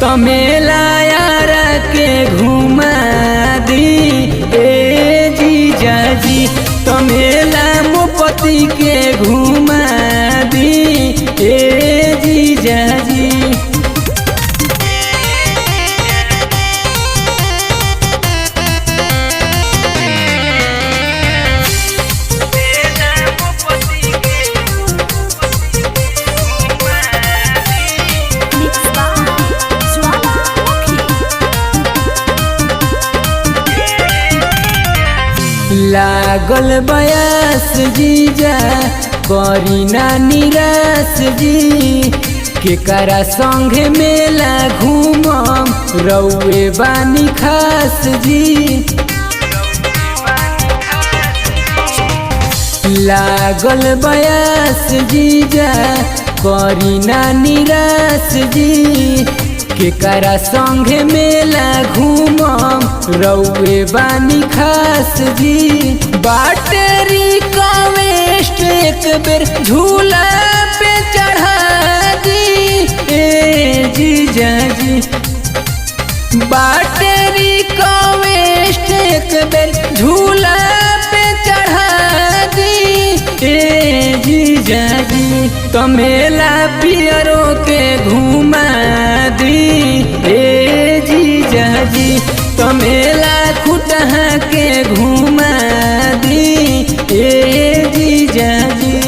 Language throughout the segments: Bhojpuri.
तमेला यार के घुमा दी ए जीजा जी, तमेला मोपति के घुमा दी ए जीजा जी। लागल बयास जीजा करी ना निराश जी, केकरा संगे मेला घूमम रउए बानी खास जी। लागल बयास जीजा करी ना निराश जी, केकरा संगे मेला घूमम रउए बानी खास जी। बैटरी का वेस्ट एक बेर झूला पे चढ़ा दी ए जीजा जी, बैटरी का वेस्ट एक बेर झूला पे चढ़ा दी ए जीजा जी। तमेला पियरो के घुमा दी ए जीजा जी, तमेला खुटहा के घुमा दी ए जीजा जी।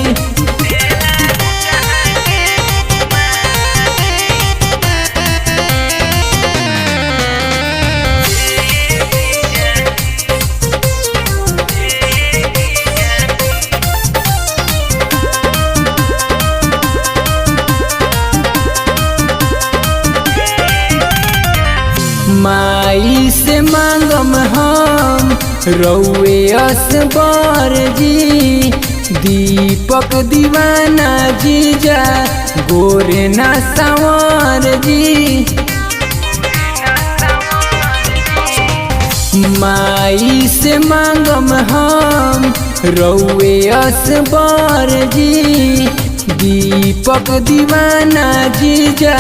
माई से मांगम हम रउए असबर जी, दीपक दीवाना जीजा गोरे ना संवर जी। माई से मांगम हम रउए असबर जी, दीपक दीवाना जीजा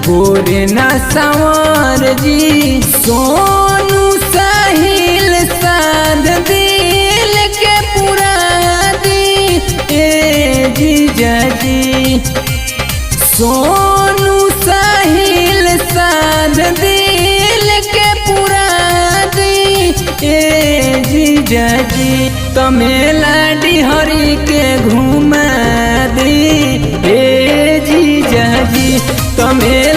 गोरे ना संवर जी। सोनू साहिल साध दिल के पुरा दी ए जीजा जी, सोनू साहिल साध दिल के पुरा दी ए जीजा जी। तमेला डिहरी के घुमा दी ए जीजा जी, तमेला